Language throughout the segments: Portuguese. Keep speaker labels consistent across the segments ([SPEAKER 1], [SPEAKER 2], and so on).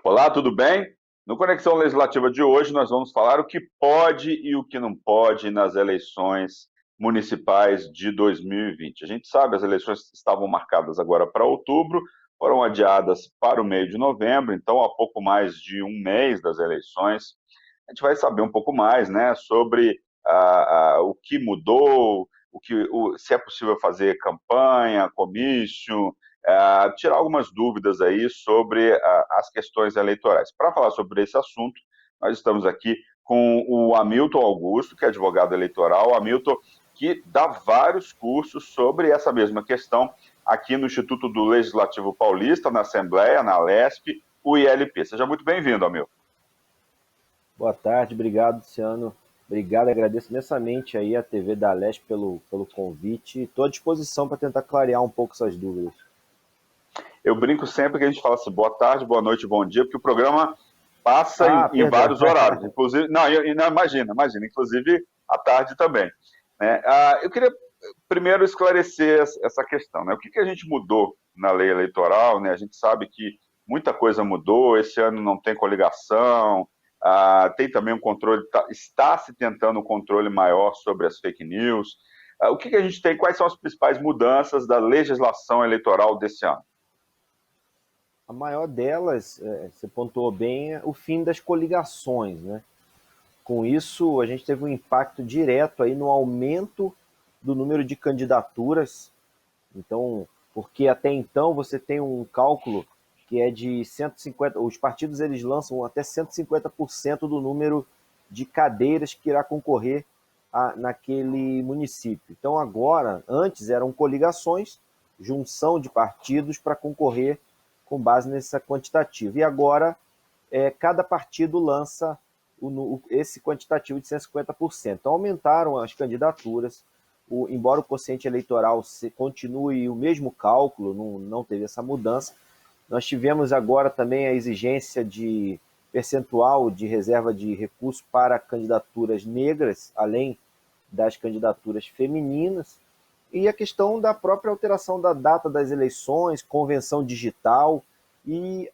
[SPEAKER 1] Olá, tudo bem? No Conexão Legislativa de hoje, nós vamos falar o que pode e o que não pode nas eleições municipais de 2020. A gente sabe, as eleições estavam marcadas agora para outubro, foram adiadas para o meio de novembro, então há pouco mais de um mês das eleições. A gente vai saber um pouco mais, né, sobre o que mudou, se é possível fazer campanha, comício, tirar algumas dúvidas aí sobre as questões eleitorais. Para falar sobre esse assunto, nós estamos aqui com o Hamilton Augusto, que é advogado eleitoral. Hamilton, que dá vários cursos sobre essa mesma questão aqui no Instituto do Legislativo Paulista, na Assembleia, na Lesp, o ILP. Seja muito bem-vindo, Hamilton.
[SPEAKER 2] Boa tarde, obrigado, Luciano. Obrigado, agradeço imensamente aí a TV da Leste pelo convite. Estou à disposição para tentar clarear um pouco essas dúvidas.
[SPEAKER 1] Eu brinco sempre que a gente fala assim, boa tarde, boa noite, bom dia, porque o programa passa
[SPEAKER 2] Ah,
[SPEAKER 1] em
[SPEAKER 2] perdão.
[SPEAKER 1] vários horários, inclusive, não, imagina, inclusive à tarde também. Né? Eu queria primeiro esclarecer essa questão, né? O que a gente mudou na lei eleitoral, né? A gente sabe que muita coisa mudou, esse ano não tem coligação, tem também um controle, está se tentando um controle maior sobre as fake news. O que a gente tem, quais são as principais mudanças da legislação eleitoral desse ano?
[SPEAKER 2] A maior delas, você pontuou bem, é o fim das coligações, né? Com isso, a gente teve um impacto direto aí no aumento do número de candidaturas. Então, porque até então você tem um cálculo que é de 150, os partidos eles lançam até 150% do número de cadeiras que irá concorrer naquele município. Então agora, antes eram coligações, junção de partidos para concorrer com base nessa quantitativa. E agora cada partido lança esse quantitativo de 150%. Então aumentaram as candidaturas, embora o quociente eleitoral continue o mesmo cálculo, não teve essa mudança. Nós tivemos agora também a exigência de percentual de reserva de recursos para candidaturas negras, além das candidaturas femininas, e a questão da própria alteração da data das eleições, convenção digital e,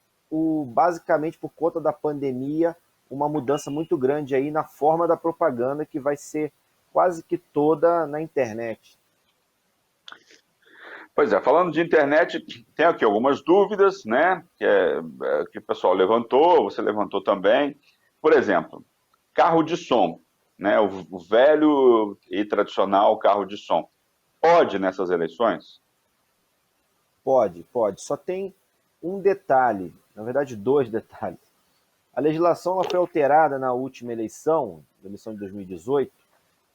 [SPEAKER 2] basicamente, por conta da pandemia, uma mudança muito grande aí na forma da propaganda que vai ser quase que toda na internet.
[SPEAKER 1] Pois é, falando de internet, tem aqui algumas dúvidas, né, que o pessoal levantou, você levantou também. Por exemplo, carro de som, né, o velho e tradicional carro de som. Pode nessas eleições?
[SPEAKER 2] Pode, pode. Só tem um detalhe, na verdade dois detalhes. A legislação ela foi alterada na última eleição, na eleição de 2018,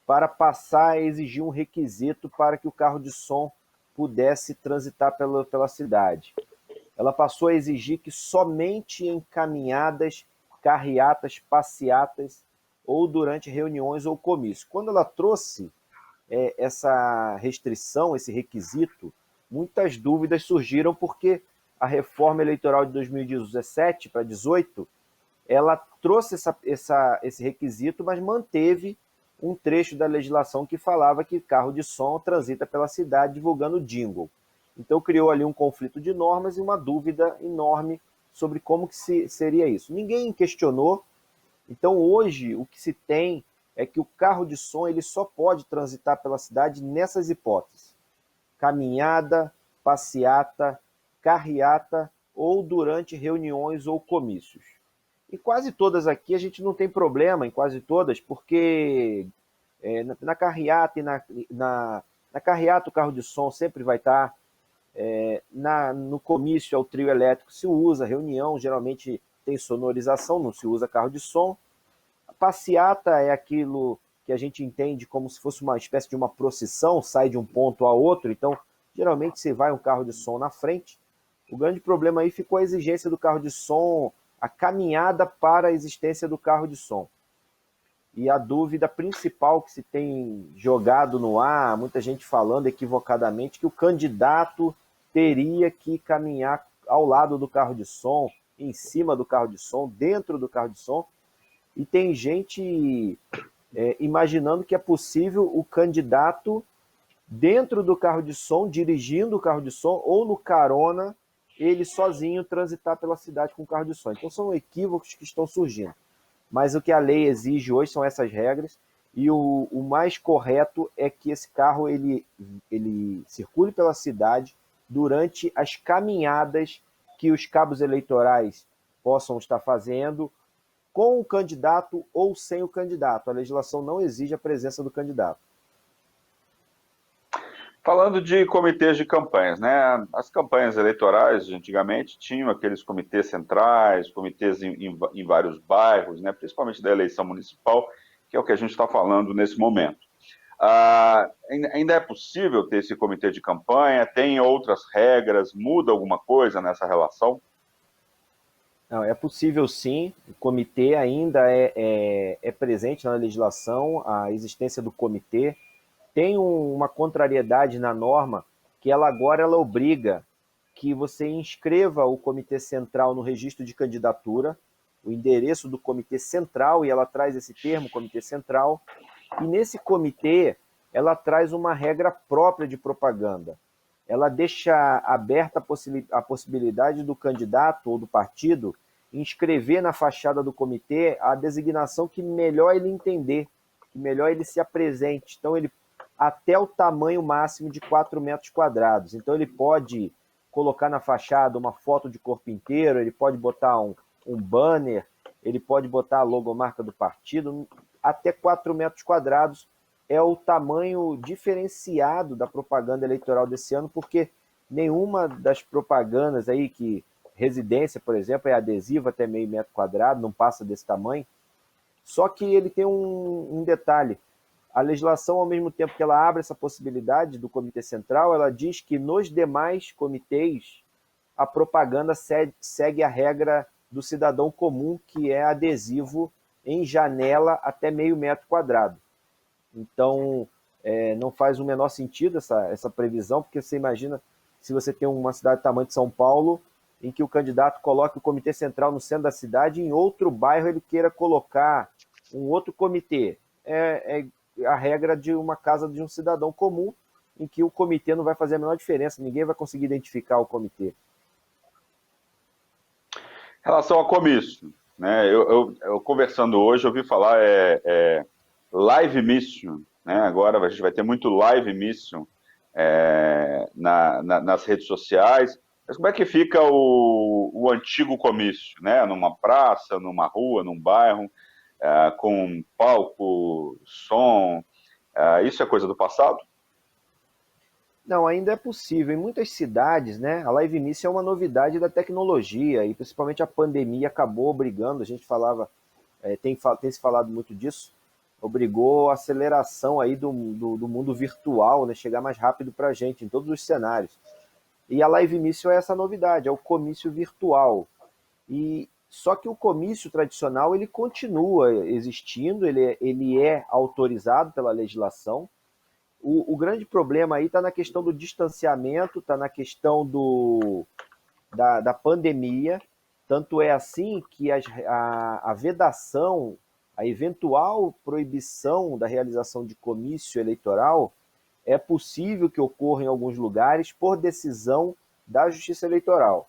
[SPEAKER 2] para passar a exigir um requisito para que o carro de som pudesse transitar pela cidade. Ela passou a exigir que somente em caminhadas, carreatas, passeatas ou durante reuniões ou comícios. Quando ela trouxe essa restrição, esse requisito, muitas dúvidas surgiram porque a reforma eleitoral de 2017 para 2018 ela trouxe esse requisito, mas manteve um trecho da legislação que falava que carro de som transita pela cidade divulgando jingle. Então criou ali um conflito de normas e uma dúvida enorme sobre como que seria isso. Ninguém questionou. Então hoje o que se tem é que o carro de som ele só pode transitar pela cidade nessas hipóteses: caminhada, passeata, carreata ou durante reuniões ou comícios. E quase todas aqui a gente não tem problema, em quase todas, porque na carreata e na carreata o carro de som sempre vai estar. No comício é o trio elétrico se usa, reunião geralmente tem sonorização, não se usa carro de som. A passeata é aquilo que a gente entende como se fosse uma espécie de uma procissão, sai de um ponto a outro, então geralmente se vai um carro de som na frente. O grande problema aí ficou a exigência do carro de som, a caminhada para a existência do carro de som. E a dúvida principal que se tem jogado no ar, muita gente falando equivocadamente, que o candidato teria que caminhar ao lado do carro de som, em cima do carro de som, dentro do carro de som. E tem gente imaginando que é possível o candidato dentro do carro de som, dirigindo o carro de som, ou no carona ele sozinho transitar pela cidade com carro de som. Então são equívocos que estão surgindo. Mas o que a lei exige hoje são essas regras, e o mais correto é que esse carro ele circule pela cidade durante as caminhadas que os cabos eleitorais possam estar fazendo, com o candidato ou sem o candidato. A legislação não exige a presença do candidato.
[SPEAKER 1] Falando de comitês de campanhas, né? As campanhas eleitorais, antigamente, tinham aqueles comitês centrais, comitês em vários bairros, né? Principalmente da eleição municipal, que é o que a gente está falando nesse momento. Ainda é possível ter esse comitê de campanha? Tem outras regras? Muda alguma coisa nessa relação?
[SPEAKER 2] Não, é possível sim, o comitê ainda é presente na legislação, a existência do comitê. Tem uma contrariedade na norma que ela obriga que você inscreva o comitê central no registro de candidatura, o endereço do comitê central, e ela traz esse termo, comitê central, e nesse comitê ela traz uma regra própria de propaganda. Ela deixa aberta a possibilidade do candidato ou do partido inscrever na fachada do comitê a designação que melhor ele entender, que melhor ele se apresente. Então, ele até o tamanho máximo de 4 metros quadrados. Então, ele pode colocar na fachada uma foto de corpo inteiro, ele pode botar um banner, ele pode botar a logomarca do partido, até 4 metros quadrados é o tamanho diferenciado da propaganda eleitoral desse ano, porque nenhuma das propagandas aí que residência, por exemplo, é adesivo até meio metro quadrado, não passa desse tamanho. Só que ele tem um detalhe. A legislação, ao mesmo tempo que ela abre essa possibilidade do Comitê Central, ela diz que nos demais comitês a propaganda segue a regra do cidadão comum, que é adesivo em janela até meio metro quadrado. Então, não faz o menor sentido essa previsão, porque você imagina se você tem uma cidade do tamanho de São Paulo, em que o candidato coloque o comitê central no centro da cidade, e em outro bairro ele queira colocar um outro comitê. É a regra de uma casa de um cidadão comum, em que o comitê não vai fazer a menor diferença, ninguém vai conseguir identificar o comitê.
[SPEAKER 1] Em relação a comício, né? Eu conversando hoje, eu ouvi falar live mission, né? Agora a gente vai ter muito live mission nas redes sociais. Mas como é que fica o antigo comício, né? Numa praça, numa rua, num bairro, com palco, som, isso é coisa do passado?
[SPEAKER 2] Não, ainda é possível. Em muitas cidades, né, a live miss é uma novidade da tecnologia, e principalmente a pandemia acabou obrigando, a gente falava, tem se falado muito disso, obrigou a aceleração aí do mundo virtual, né, chegar mais rápido para a gente em todos os cenários. E a live miss é essa novidade, é o comício virtual. E só que o comício tradicional ele continua existindo, ele é autorizado pela legislação. O grande problema aí está na questão do distanciamento, está na questão da pandemia. Tanto é assim que a vedação, a eventual proibição da realização de comício eleitoral é possível que ocorra em alguns lugares por decisão da Justiça Eleitoral.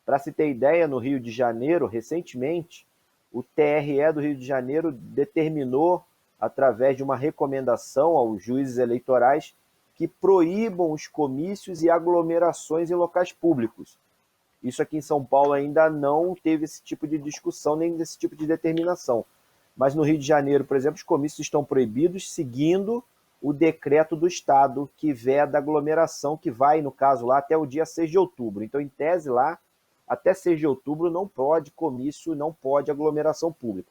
[SPEAKER 2] Para se ter ideia, no Rio de Janeiro, recentemente, o TRE do Rio de Janeiro determinou, através de uma recomendação aos juízes eleitorais, que proíbam os comícios e aglomerações em locais públicos. Isso aqui em São Paulo ainda não teve esse tipo de discussão, nem esse tipo de determinação. Mas no Rio de Janeiro, por exemplo, os comícios estão proibidos seguindo o decreto do Estado que veda aglomeração, que vai, no caso lá, até o dia 6 de outubro. Então, em tese lá, até 6 de outubro não pode comício, não pode aglomeração pública.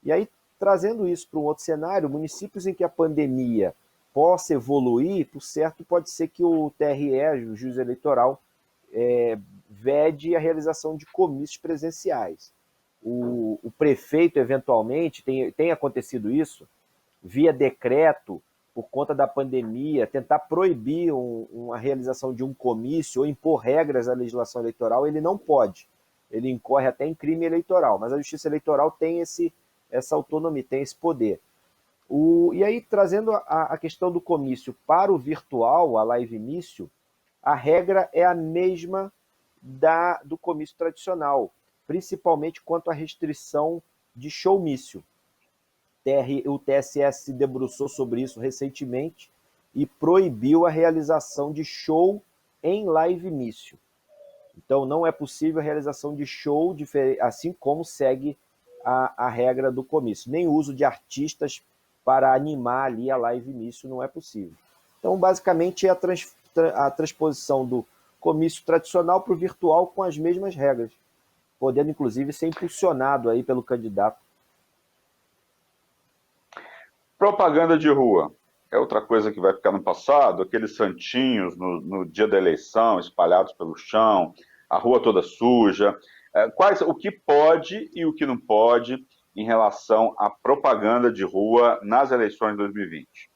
[SPEAKER 2] E aí, trazendo isso para um outro cenário, municípios em que a pandemia possa evoluir, por certo, pode ser que o TRE, o juiz eleitoral, vede a realização de comícios presenciais. O prefeito, eventualmente, tem acontecido isso, via decreto, por conta da pandemia, tentar proibir a realização de um comício ou impor regras à legislação eleitoral, ele não pode. Ele incorre até em crime eleitoral, mas a Justiça Eleitoral tem essa autonomia, tem esse poder. E aí, trazendo a questão do comício para o virtual, a live mício, a regra é a mesma do comício tradicional, principalmente quanto à restrição de showmício. O TSE se debruçou sobre isso recentemente e proibiu a realização de show em live-mício. Então, não é possível a realização de show, assim como segue a regra do comício. Nem o uso de artistas para animar ali a live-mício não é possível. Então, basicamente, é a transposição do comício tradicional para o virtual com as mesmas regras, podendo, inclusive, ser impulsionado aí pelo candidato.
[SPEAKER 1] Propaganda de rua é outra coisa que vai ficar no passado, aqueles santinhos no dia da eleição, espalhados pelo chão, a rua toda suja. O que pode e o que não pode em relação à propaganda de rua nas eleições de 2020?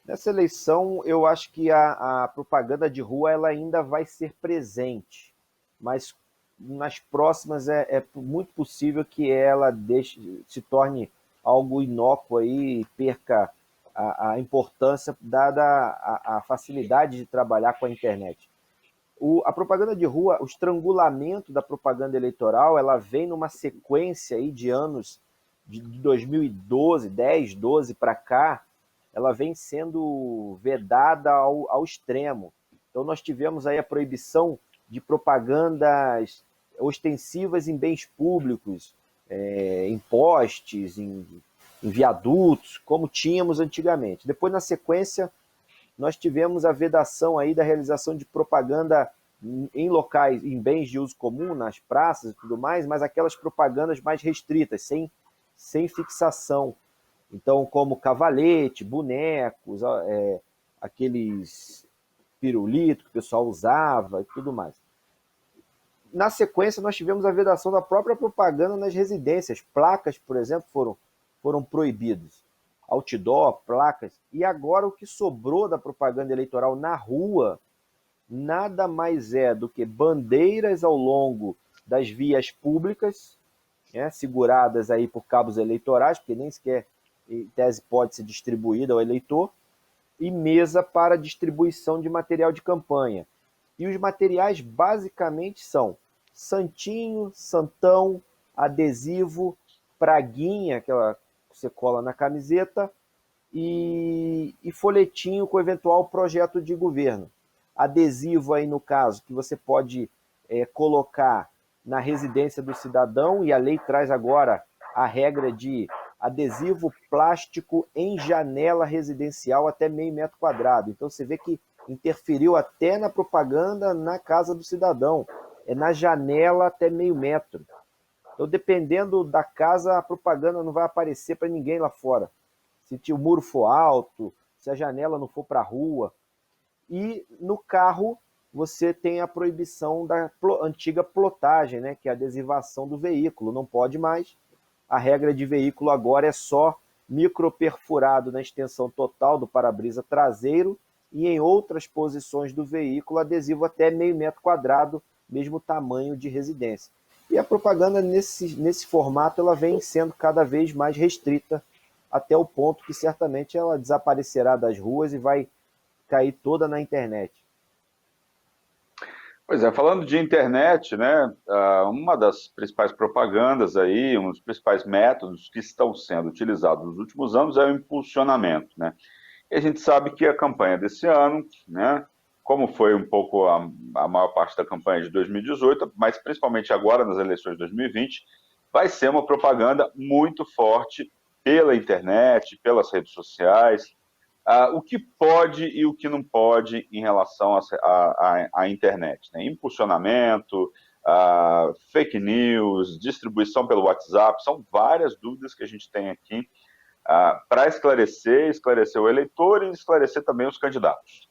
[SPEAKER 2] Nessa eleição, eu acho que a propaganda de rua ela ainda vai ser presente, mas nas próximas é muito possível que ela se torne algo inócuo aí e perca a importância dada a facilidade de trabalhar com a internet. A propaganda de rua, o estrangulamento da propaganda eleitoral, ela vem numa sequência aí de anos de 2012, 10, 12 para cá, ela vem sendo vedada ao extremo. Então nós tivemos aí a proibição de propagandas ostensivas em bens públicos, em postes, em viadutos, como tínhamos antigamente. Depois, na sequência, nós tivemos a vedação aí da realização de propaganda em locais, em bens de uso comum, nas praças e tudo mais, mas aquelas propagandas mais restritas, sem fixação. Então, como cavalete, bonecos, aqueles pirulitos que o pessoal usava e tudo mais. Na sequência, nós tivemos a vedação da própria propaganda nas residências. Placas, por exemplo, foram proibidas. Outdoor, placas. E agora o que sobrou da propaganda eleitoral na rua nada mais é do que bandeiras ao longo das vias públicas, seguradas aí por cabos eleitorais, porque nem sequer em tese pode ser distribuída ao eleitor, e mesa para distribuição de material de campanha. E os materiais basicamente são santinho, santão, adesivo, praguinha, aquela que você cola na camiseta, e folhetinho com eventual projeto de governo. Adesivo aí no caso, que você pode colocar na residência do cidadão, e a lei traz agora a regra de adesivo plástico em janela residencial até meio metro quadrado. Então você vê que interferiu até na propaganda na casa do cidadão. É na janela até meio metro. Então, dependendo da casa, a propaganda não vai aparecer para ninguém lá fora. Se o muro for alto, se a janela não for para a rua. E no carro, você tem a proibição da antiga plotagem, né, que é a adesivação do veículo. Não pode mais. A regra de veículo agora é só microperfurado na extensão total do para-brisa traseiro e em outras posições do veículo adesivo até meio metro quadrado, mesmo tamanho de residência. E a propaganda nesse formato ela vem sendo cada vez mais restrita, até o ponto que certamente ela desaparecerá das ruas e vai cair toda na internet.
[SPEAKER 1] Pois é, falando de internet, né, uma das principais propagandas aí, um dos principais métodos que estão sendo utilizados nos últimos anos é o impulsionamento, né? E a gente sabe que a campanha desse ano, né, como foi um pouco a maior parte da campanha de 2018, mas principalmente agora nas eleições de 2020, vai ser uma propaganda muito forte pela internet, pelas redes sociais, o que pode e o que não pode em relação à internet, né? Impulsionamento, fake news, distribuição pelo WhatsApp, são várias dúvidas que a gente tem aqui para esclarecer o eleitor e esclarecer também os candidatos.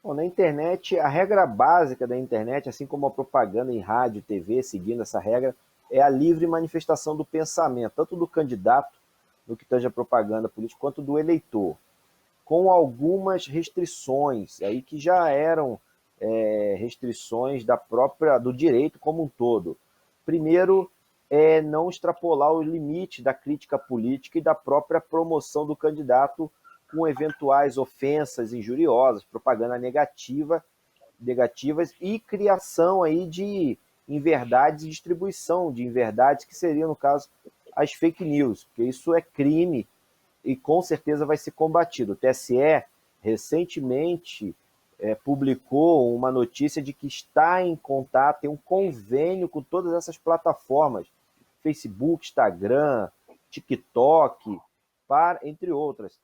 [SPEAKER 2] Bom, na internet, a regra básica da internet, assim como a propaganda em rádio, TV, seguindo essa regra, é a livre manifestação do pensamento, tanto do candidato, no que tange a propaganda política, quanto do eleitor, com algumas restrições, aí que já eram restrições do direito como um todo. Primeiro, não extrapolar o limite da crítica política e da própria promoção do candidato com eventuais ofensas injuriosas, propaganda negativa, negativas e criação aí de inverdades e distribuição de inverdades, que seriam, no caso, as fake news, porque isso é crime e com certeza vai ser combatido. O TSE recentemente publicou uma notícia de que está em contato, tem um convênio com todas essas plataformas, Facebook, Instagram, TikTok, entre outras,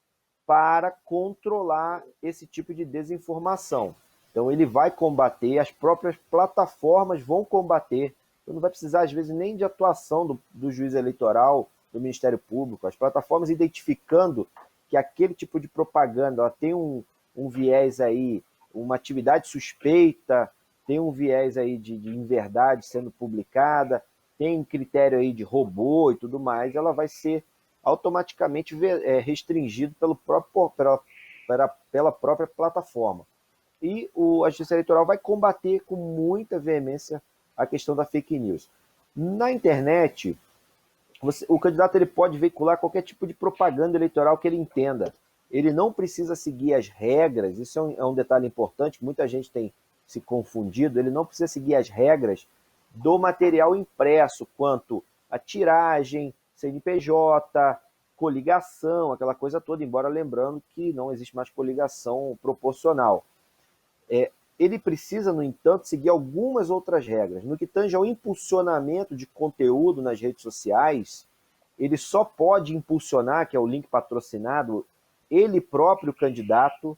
[SPEAKER 2] para controlar esse tipo de desinformação. Então ele vai combater, as próprias plataformas vão combater, então não vai precisar às vezes nem de atuação do juiz eleitoral, do Ministério Público, as plataformas identificando que aquele tipo de propaganda ela tem um viés aí, uma atividade suspeita, tem um viés aí de inverdade sendo publicada, tem critério aí de robô e tudo mais, ela vai ser automaticamente restringido pela própria plataforma. E a Justiça Eleitoral vai combater com muita veemência a questão da fake news. Na internet, o candidato ele pode veicular qualquer tipo de propaganda eleitoral que ele entenda. Ele não precisa seguir as regras, isso é um detalhe importante, que muita gente tem se confundido, ele não precisa seguir as regras do material impresso, quanto a tiragem, CNPJ, coligação, aquela coisa toda, embora lembrando que não existe mais coligação proporcional. Ele precisa, no entanto, seguir algumas outras regras. No que tange ao impulsionamento de conteúdo nas redes sociais, ele só pode impulsionar, que é o link patrocinado, ele próprio, o candidato,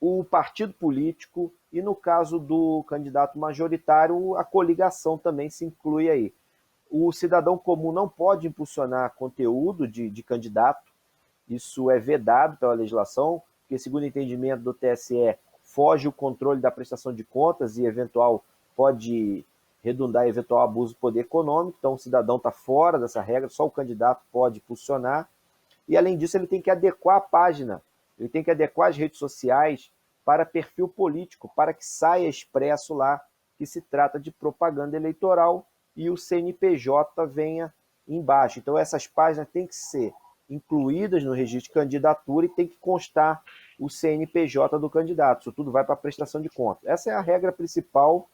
[SPEAKER 2] o partido político e, no caso do candidato majoritário, a coligação também se inclui aí. O cidadão comum não pode impulsionar conteúdo de candidato, isso é vedado pela legislação, porque, segundo o entendimento do TSE, foge o controle da prestação de contas e pode redundar em eventual abuso do poder econômico, então o cidadão está fora dessa regra, só o candidato pode impulsionar, e além disso ele tem que adequar a página, ele tem que adequar as redes sociais para perfil político, para que saia expresso lá que se trata de propaganda eleitoral e o CNPJ venha embaixo. Então essas páginas têm que ser incluídas no registro de candidatura e tem que constar o CNPJ do candidato. Isso tudo vai para a prestação de contas. Essa é a regra principal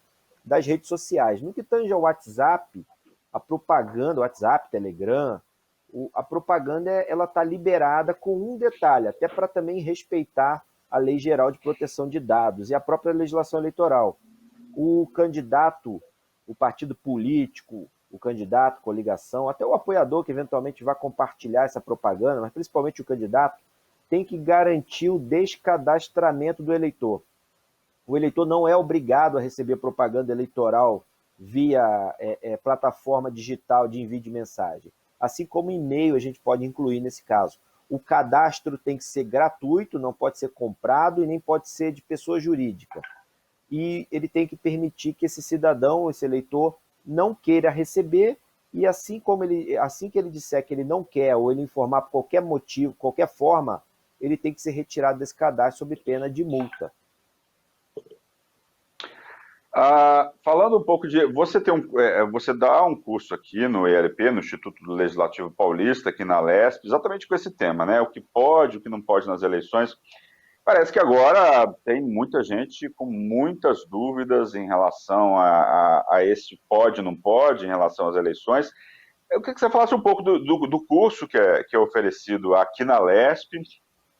[SPEAKER 2] das redes sociais. No que tange ao WhatsApp, a propaganda, WhatsApp, Telegram, a propaganda ela está liberada com um detalhe, até para também respeitar a Lei Geral de Proteção de Dados e a própria legislação eleitoral. O candidato, o partido político, o candidato, coligação, até o apoiador que eventualmente vai compartilhar essa propaganda, mas principalmente o candidato, tem que garantir o descadastramento do eleitor. O eleitor não é obrigado a receber propaganda eleitoral via plataforma digital de envio de mensagem. Assim como e-mail a gente pode incluir nesse caso. O cadastro tem que ser gratuito, não pode ser comprado e nem pode ser de pessoa jurídica. E ele tem que permitir que esse cidadão, esse eleitor, não queira receber e assim que ele disser que ele não quer ou ele informar por qualquer motivo, qualquer forma, ele tem que ser retirado desse cadastro sob pena de multa.
[SPEAKER 1] Falando um pouco de... Você dá um curso aqui no ELP, no Instituto Legislativo Paulista, aqui na LESP, exatamente com esse tema, né? O que pode, o que não pode nas eleições. Parece que agora tem muita gente com muitas dúvidas em relação a esse pode, não pode, em relação às eleições. Eu queria que você falasse um pouco do curso que é oferecido aqui na LESP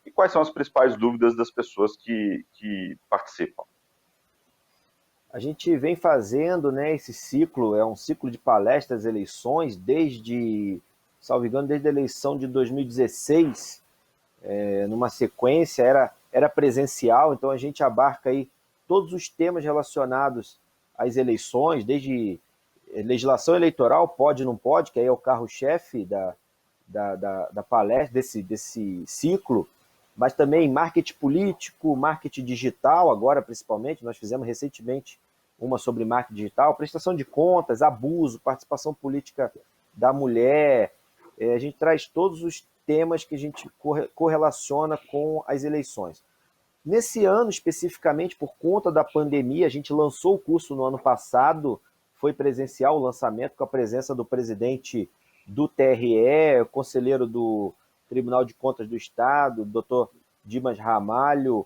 [SPEAKER 1] e quais são as principais dúvidas das pessoas que participam.
[SPEAKER 2] A gente vem fazendo, né, esse ciclo, é um ciclo de palestras, eleições, salvo engano, desde a eleição de 2016, numa sequência, era presencial, então a gente abarca aí todos os temas relacionados às eleições, desde legislação eleitoral, pode, não pode, que aí é o carro-chefe da palestra, desse ciclo, mas também marketing político, marketing digital, agora principalmente, nós fizemos recentemente uma sobre marketing digital, prestação de contas, abuso, participação política da mulher, a gente traz todos os temas que a gente correlaciona com as eleições. Nesse ano, especificamente, por conta da pandemia, a gente lançou o curso no ano passado, foi presencial o lançamento com a presença do presidente do TRE, conselheiro do Tribunal de Contas do Estado, o doutor Dimas Ramalho,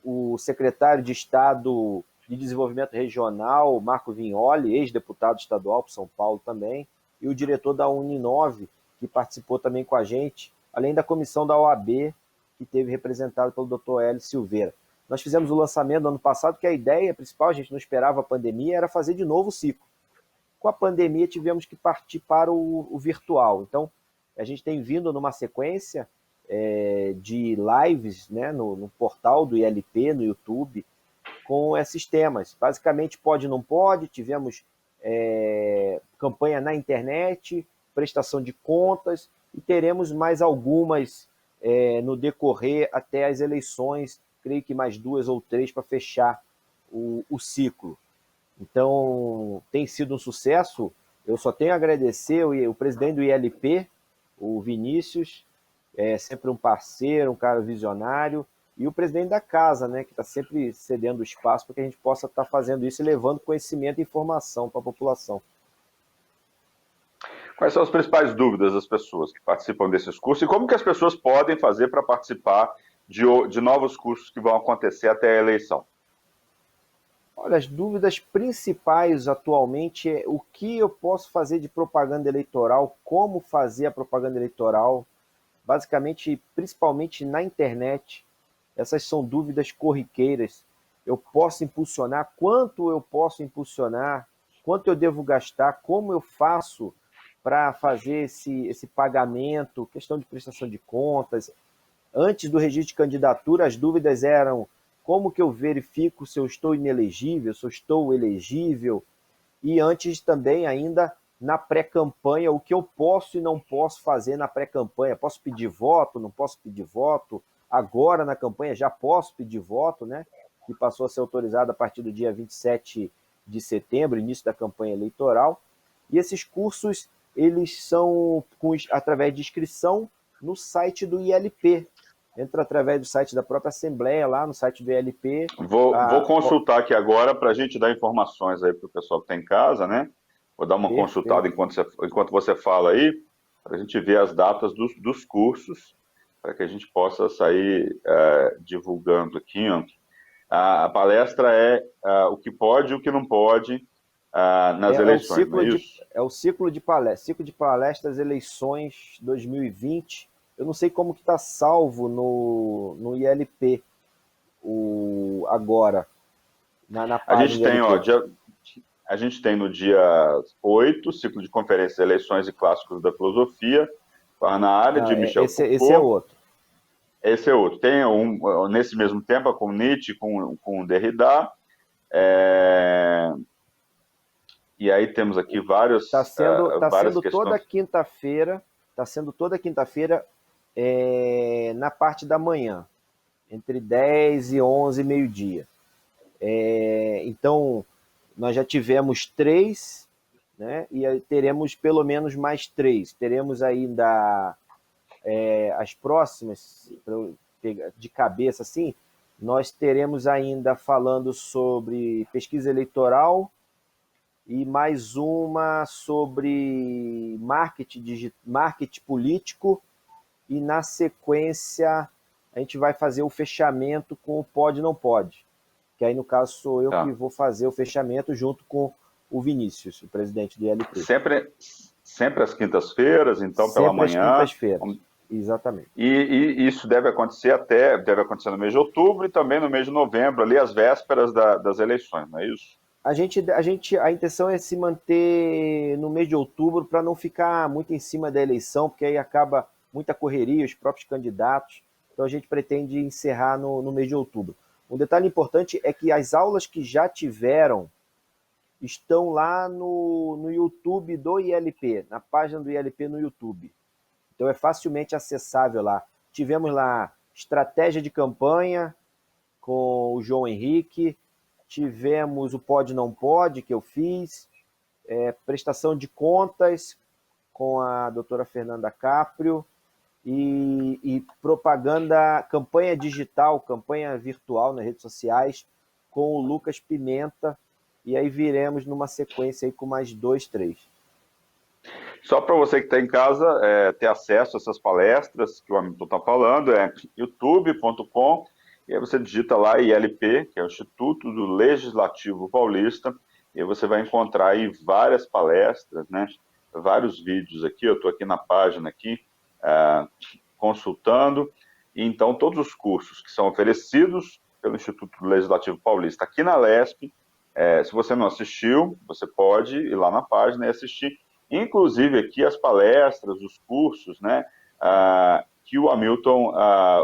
[SPEAKER 2] o secretário de Estado de Desenvolvimento Regional, Marco Vignoli, ex-deputado estadual para São Paulo também, e o diretor da Uninove, que participou também com a gente, além da comissão da OAB, que teve representado pelo Dr. Hélio Silveira. Nós fizemos o lançamento no ano passado, que a ideia principal, a gente não esperava a pandemia, era fazer de novo o ciclo. Com a pandemia, tivemos que partir para o virtual. Então, a gente tem vindo numa sequência de lives, né, no portal do ILP, no YouTube, com esses temas. Basicamente, pode ou não pode, tivemos campanha na internet, prestação de contas, e teremos mais algumas no decorrer até as eleições, creio que mais 2 ou 3 para fechar o ciclo. Então, tem sido um sucesso. Eu só tenho a agradecer o presidente do ILP, o Vinícius, sempre um parceiro, um cara visionário, e o presidente da casa, né, que está sempre cedendo espaço para que a gente possa estar fazendo isso e levando conhecimento e informação para a população.
[SPEAKER 1] Quais são as principais dúvidas das pessoas que participam desses cursos e como que as pessoas podem fazer para participar de novos cursos que vão acontecer até a eleição?
[SPEAKER 2] Olha, as dúvidas principais atualmente é o que eu posso fazer de propaganda eleitoral, como fazer a propaganda eleitoral, basicamente, principalmente na internet. Essas são dúvidas corriqueiras. Eu posso impulsionar? Quanto eu posso impulsionar? Quanto eu devo gastar? Como eu faço para fazer esse pagamento? Questão de prestação de contas. Antes do registro de candidatura, as dúvidas eram como que eu verifico se eu estou inelegível, se eu estou elegível, e antes também ainda na pré-campanha, o que eu posso e não posso fazer na pré-campanha. Posso pedir voto, não posso pedir voto? Agora na campanha já posso pedir voto, né? Que passou a ser autorizado a partir do dia 27 de setembro, início da campanha eleitoral. E esses cursos, eles são através de inscrição no site do ILP. Entra através do site da própria Assembleia, lá no site do ILP.
[SPEAKER 1] Vou consultar aqui agora para a gente dar informações aí para o pessoal que está em casa, né? Vou dar uma consultada enquanto você fala aí, para a gente ver as datas dos cursos, para que a gente possa sair divulgando aqui. Ó. A palestra é o que pode e o que não pode nas eleições, não é isso?
[SPEAKER 2] É o ciclo de palestras eleições 2020. Eu não sei como que está salvo no ILP agora, na página
[SPEAKER 1] a gente tem,
[SPEAKER 2] do ILP.
[SPEAKER 1] A gente tem no dia 8, ciclo de conferências, eleições e clássicos da filosofia, na área de Michel Foucault.
[SPEAKER 2] Esse é outro.
[SPEAKER 1] Esse é outro. Tem nesse mesmo tempo, com Nietzsche, com Derrida. E aí temos aqui várias
[SPEAKER 2] sendo
[SPEAKER 1] questões.
[SPEAKER 2] Está sendo toda quinta-feira na parte da manhã, entre 10 e 11, meio-dia. Então, nós já tivemos 3, né? E aí teremos pelo menos mais 3. Teremos ainda as próximas, de cabeça assim, nós teremos ainda falando sobre pesquisa eleitoral e mais uma sobre marketing político, e na sequência a gente vai fazer o fechamento com o pode e não pode, que aí no caso sou eu que vou fazer o fechamento junto com o Vinícius, o presidente do ILP.
[SPEAKER 1] Sempre às quintas-feiras, então,
[SPEAKER 2] sempre
[SPEAKER 1] pela manhã.
[SPEAKER 2] Sempre às quintas-feiras, exatamente.
[SPEAKER 1] E isso deve acontecer no mês de outubro e também no mês de novembro, ali às vésperas das eleições, não é isso?
[SPEAKER 2] A intenção é se manter no mês de outubro para não ficar muito em cima da eleição, porque aí acaba muita correria, os próprios candidatos. Então a gente pretende encerrar no mês de outubro. Um detalhe importante é que as aulas que já tiveram estão lá no YouTube do ILP, na página do ILP no YouTube. Então é facilmente acessável lá. Tivemos lá estratégia de campanha com o João Henrique, tivemos o Pode Não Pode, que eu fiz, prestação de contas com a doutora Fernanda Caprio, e propaganda, campanha digital, campanha virtual nas redes sociais, com o Lucas Pimenta, e aí viremos numa sequência aí com mais 2, 3.
[SPEAKER 1] Só para você que está em casa ter acesso a essas palestras que o Hamilton está falando, é youtube.com e aí você digita lá ILP, que é o Instituto do Legislativo Paulista, e aí você vai encontrar aí várias palestras, né? Vários vídeos aqui, eu estou aqui na página aqui, consultando, e então todos os cursos que são oferecidos pelo Instituto Legislativo Paulista aqui na LESP, se você não assistiu, você pode ir lá na página e assistir, inclusive aqui as palestras, os cursos, né, que o Hamilton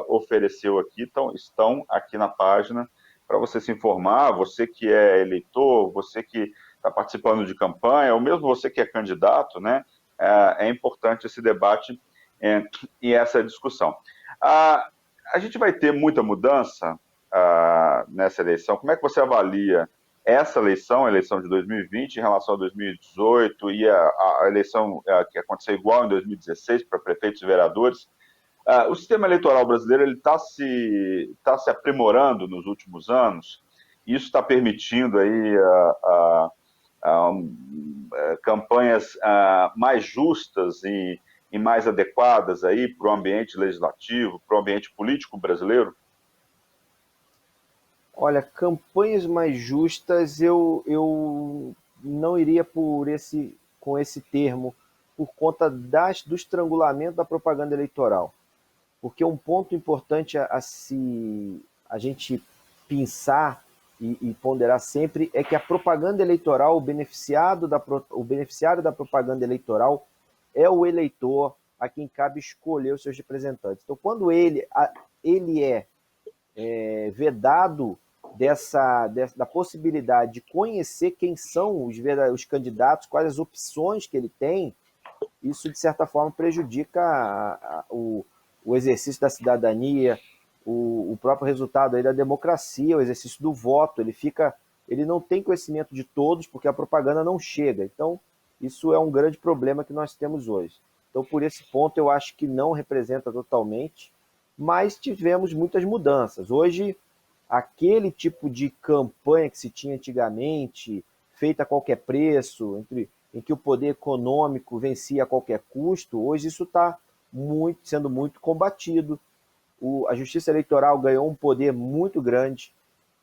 [SPEAKER 1] ofereceu aqui, estão aqui na página para você se informar, você que é eleitor, você que está participando de campanha, ou mesmo você que é candidato, né, é importante esse debate e essa discussão. A gente vai ter muita mudança nessa eleição. Como é que você avalia essa eleição, a eleição de 2020, em relação a 2018 e a eleição que aconteceu igual em 2016 para prefeitos e vereadores? O sistema eleitoral brasileiro está se aprimorando nos últimos anos. Isso está permitindo aí campanhas mais justas e mais adequadas aí para o ambiente legislativo, para o ambiente político brasileiro?
[SPEAKER 2] Olha, campanhas mais justas eu não iria com esse termo, por conta do estrangulamento da propaganda eleitoral. Porque um ponto importante a gente pensar e ponderar sempre é que a propaganda eleitoral, o beneficiário da propaganda eleitoral é o eleitor a quem cabe escolher os seus representantes. Então, quando ele é vedado da possibilidade de conhecer quem são os candidatos, quais as opções que ele tem, isso, de certa forma, prejudica o exercício da cidadania, o próprio resultado aí da democracia, o exercício do voto. Ele não tem conhecimento de todos, porque a propaganda não chega. Então, isso é um grande problema que nós temos hoje. Então, por esse ponto, eu acho que não representa totalmente, mas tivemos muitas mudanças. Hoje, aquele tipo de campanha que se tinha antigamente, feita a qualquer preço, em que o poder econômico vencia a qualquer custo, hoje isso está sendo muito combatido. A justiça eleitoral ganhou um poder muito grande,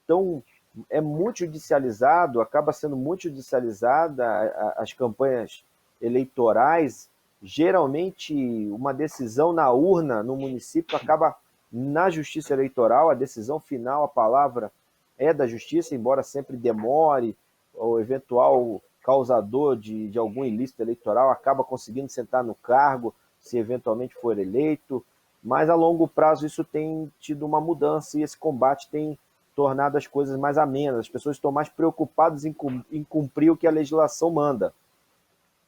[SPEAKER 2] então é muito judicializado, acaba sendo muito judicializada as campanhas eleitorais. Geralmente, uma decisão na urna, no município, acaba na justiça eleitoral, a decisão final, a palavra é da justiça, embora sempre demore, o eventual causador de algum ilícito eleitoral acaba conseguindo sentar no cargo, se eventualmente for eleito, mas a longo prazo isso tem tido uma mudança e esse combate tem tornado as coisas mais amenas. As pessoas estão mais preocupadas em cumprir o que a legislação manda.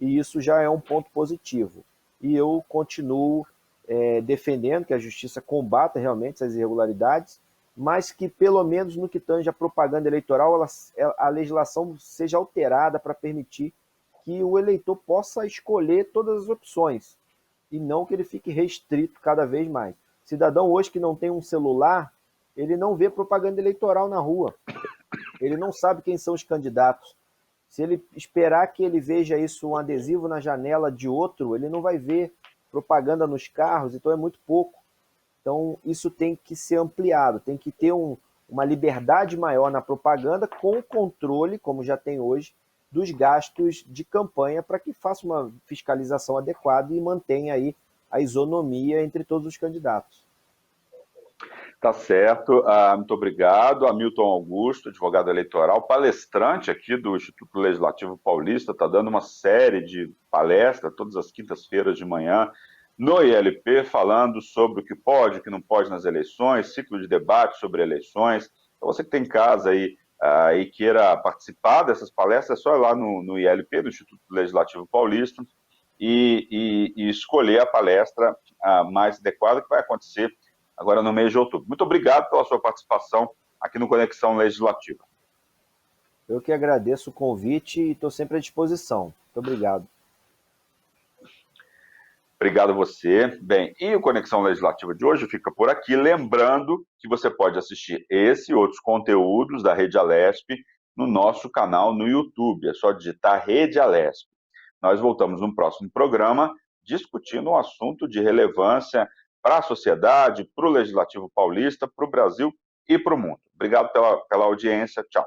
[SPEAKER 2] E isso já é um ponto positivo. E eu continuo defendendo que a justiça combata realmente essas irregularidades, mas que, pelo menos no que tange a propaganda eleitoral, a legislação seja alterada para permitir que o eleitor possa escolher todas as opções e não que ele fique restrito cada vez mais. Cidadão hoje que não tem um celular, ele não vê propaganda eleitoral na rua, ele não sabe quem são os candidatos. Se ele esperar que ele veja isso, um adesivo na janela de outro, ele não vai ver propaganda nos carros, então é muito pouco. Então, isso tem que ser ampliado, tem que ter uma liberdade maior na propaganda, com o controle, como já tem hoje, dos gastos de campanha, para que faça uma fiscalização adequada e mantenha aí a isonomia entre todos os candidatos.
[SPEAKER 1] Tá certo, muito obrigado. Hamilton Augusto, advogado eleitoral, palestrante aqui do Instituto Legislativo Paulista, está dando uma série de palestras todas as quintas-feiras de manhã no ILP, falando sobre o que pode, o que não pode nas eleições, ciclo de debate sobre eleições. Então, você que tem em casa aí e queira participar dessas palestras, é só ir lá no ILP, do Instituto Legislativo Paulista, e escolher a palestra mais adequada, que vai acontecer agora no mês de outubro. Muito obrigado pela sua participação aqui no Conexão Legislativa.
[SPEAKER 2] Eu que agradeço o convite e estou sempre à disposição. Muito obrigado.
[SPEAKER 1] Obrigado a você. Bem, e o Conexão Legislativa de hoje fica por aqui. Lembrando que você pode assistir esse e outros conteúdos da Rede Alesp no nosso canal no YouTube. É só digitar Rede Alesp. Nós voltamos no próximo programa discutindo um assunto de relevância para a sociedade, para o Legislativo Paulista, para o Brasil e para o mundo. Obrigado pela audiência. Tchau.